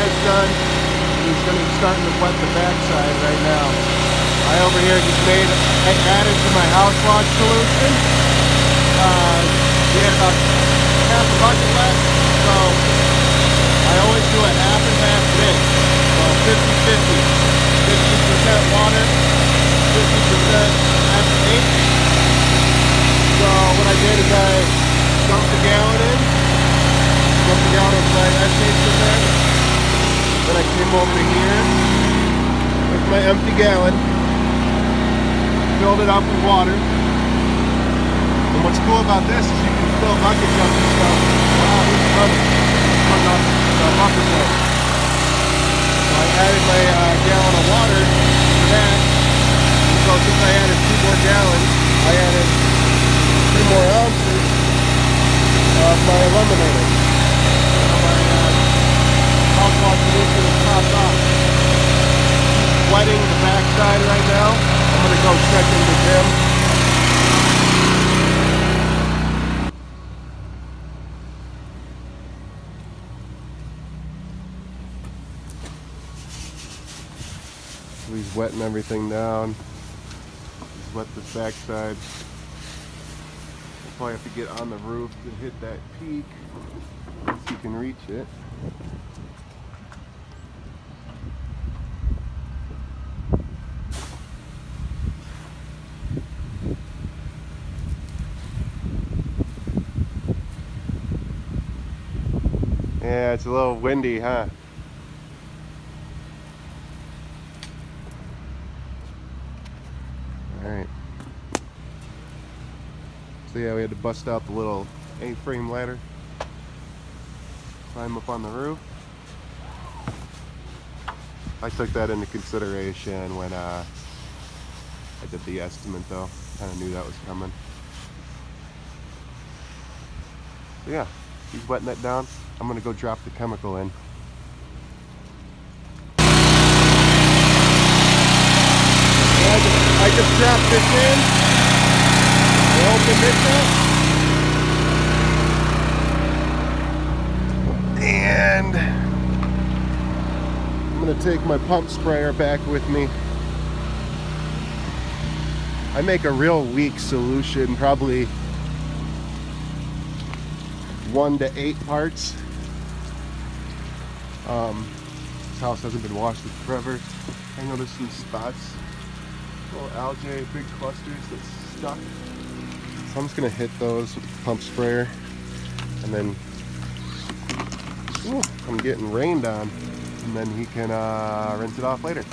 side's done. He's going to be starting to wet the backside right now. I over here just added to my house wash solution. We had about half a bucket left, so I always do a half and half mix. So 50-50. 50% water, 50% acetate. So what I did is I dumped a gallon in, dumped a gallon of my acetate in there. Then I came over to here with my empty gallon, filled it up with water. And what's cool about this is you can fill bucket jugs and stuff. Wow, this is running. It's running off the bucket plate. So I added my gallon of water to that. And so since I added 2 more gallons, I added 2 more ounces of my eliminator. So my house wash solution is topped off. Wetting the backside right now. I'm going to go check in with him. So he's wetting everything down. He's wet this backside. We'll probably have to get on the roof to hit that peak once he can reach it. Yeah, it's a little windy, huh? Alright. So yeah, we had to bust out the little A-frame ladder. Climb up on the roof. I took that into consideration when I did the estimate though. Kinda knew that was coming. So yeah, he's wetting that down. I'm gonna go drop the chemical in. I just dropped this in. Open this up. And I'm gonna take my pump sprayer back with me. I make a real weak solution, probably 1 to 8 parts. This house hasn't been washed in forever. I noticed some spots, little algae, big clusters that's stuck. So I'm just gonna hit those with the pump sprayer, and then I'm getting rained on, and then he can rinse it off later.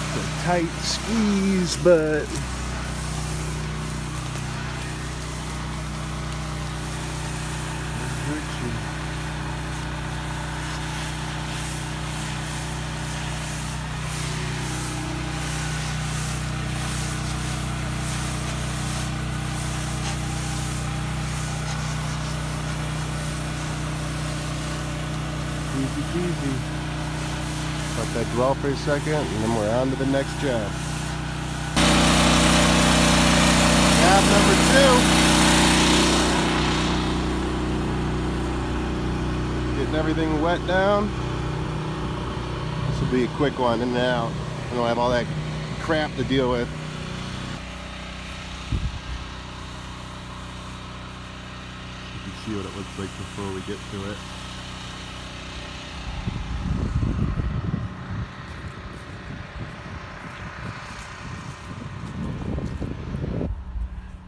It's a tight squeeze, but easy peasy. Let that dwell for a second, and then we're on to the next job. Job number 2. Getting everything wet down. This will be a quick one, in and out. I don't have all that crap to deal with. You can see what it looks like before we get to it.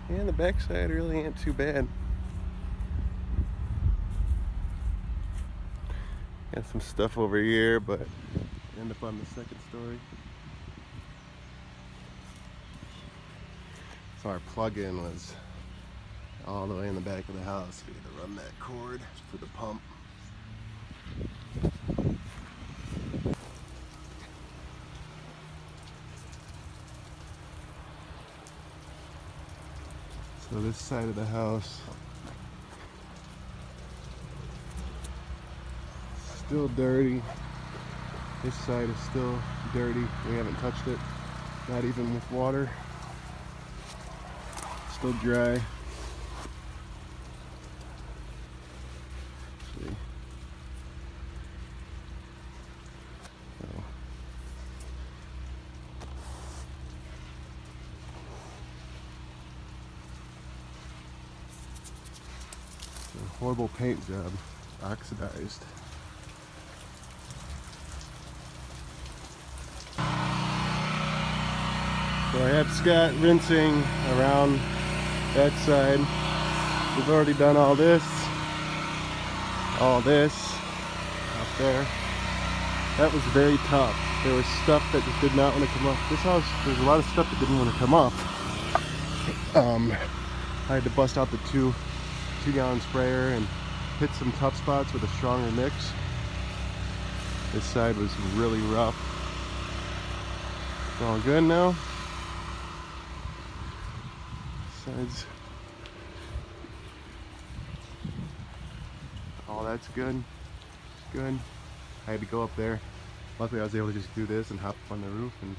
And the backside really ain't too bad. Got some stuff over here, but end up on the second story. So our plug-in was all the way in the back of the house. We had to run that cord for the pump. So this side of the house, still dirty. This side is still dirty. We haven't touched it, not even with water. Still dry. Actually, Horrible paint job, oxidized. So I have Scott rinsing around that side. We've already done all this up there. That was very tough. There was stuff that just did not want to come off. This house, there's a lot of stuff that didn't want to come off. I had to bust out the two-gallon sprayer and hit some tough spots with a stronger mix. This side was really rough. It's all good now. Sides. Oh, that's good. Good. I had to go up there. Luckily I was able to just do this and hop up on the roof and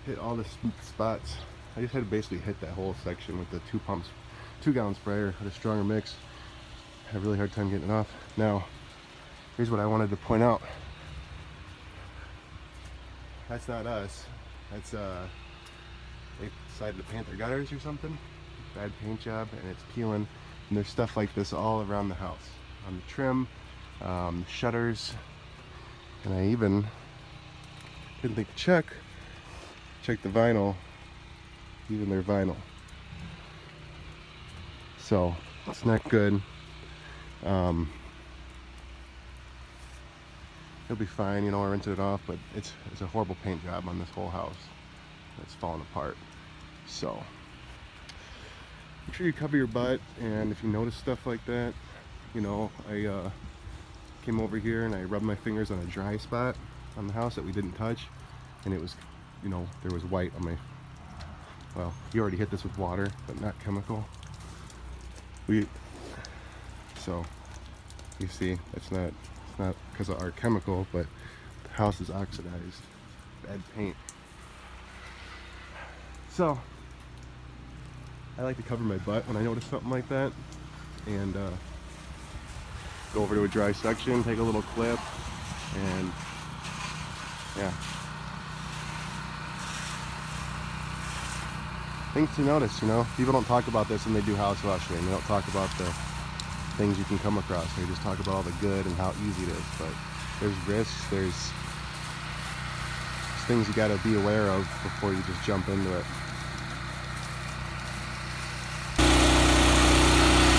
hit all the spots. I just had to basically hit that whole section with the 2-gallon sprayer with a stronger mix. Had a really hard time getting it off. Now, here's what I wanted to point out. That's not us. That's they decided to paint their gutters or something. Bad paint job, and it's peeling. And there's stuff like this all around the house. On the trim, shutters, and I even didn't think to check the vinyl, even their vinyl. So it's not good. It'll be fine, you know. I rinsed it off, but it's a horrible paint job on this whole house. It's falling apart. So make sure you cover your butt, and if you notice stuff like that, you know, I came over here and I rubbed my fingers on a dry spot on the house that we didn't touch, and it was, you know, there was white on my, well, you already hit this with water, but not chemical. So you see, it's not because of our chemical, but the house is oxidized, bad paint. So I like to cover my butt when I notice something like that, and go over to a dry section, take a little clip, and yeah. Things to notice, you know. People don't talk about this when they do house washing. They don't talk about the things you can come across. They just talk about all the good and how easy it is. But there's risks, there's things you gotta be aware of before you just jump into it.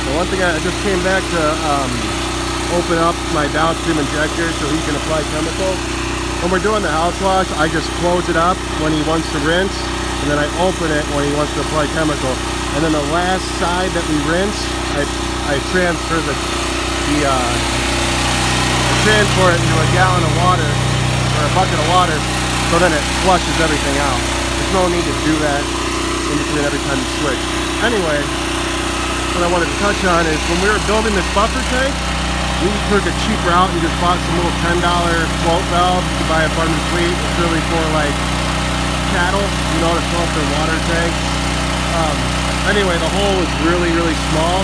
So one thing, I just came back to open up my downstream injector so he can apply chemical. When we're doing the house wash, I just close it up when he wants to rinse, and then I open it when he wants to apply chemical. And then the last side that we rinse, I transfer the transfer it into a gallon of water, or a bucket of water, so then it flushes everything out. There's no need to do that in between every time you switch. Anyway, what I wanted to touch on is when we were building this buffer tank, we took a cheap route and just bought some little $10 float valves. You can buy a Barton Fleet. It's really for like cattle, you know, to fill up their water tanks. Anyway, the hole is really, really small,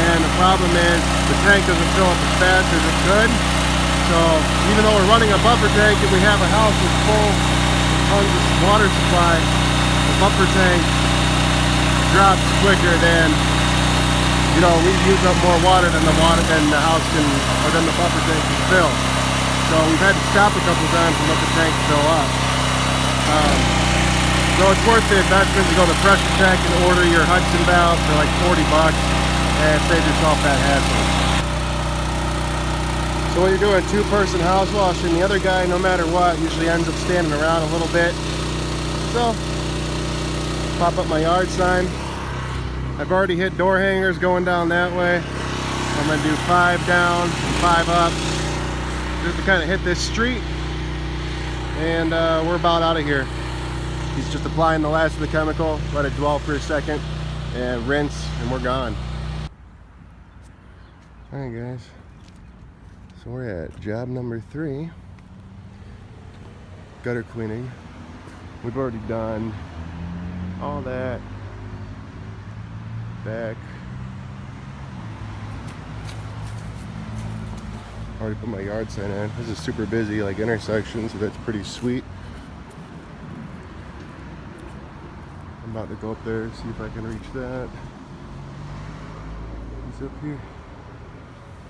and the problem is the tank doesn't fill up as fast as it could. So even though we're running a buffer tank and we have a house with full tons of water supply, the buffer tank drops quicker than, you know, we use up more water than the house can, or than the buffer tank can fill. So we've had to stop a couple times and let the tank fill up. So it's worth the investment to go to the pressure tank and order your Hudson valve for like $40 and save yourself that hassle. So when you're doing a two-person house washing, the other guy, no matter what, usually ends up standing around a little bit. So pop up my yard sign. I've already hit door hangers going down that way. I'm gonna do 5 down and 5 up, just to kind of hit this street, and we're about out of here. He's just applying the last of the chemical, let it dwell for a second, and rinse, and we're gone. All right, guys. So we're at job number 3, gutter cleaning. We've already done all that back. Already put my yard sign in. This is super busy, like intersection, so that's pretty sweet. I'm about to go up there, see if I can reach that. He's up here.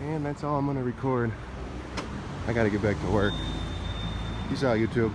And that's all I'm gonna record. I gotta get back to work. Peace out, YouTube.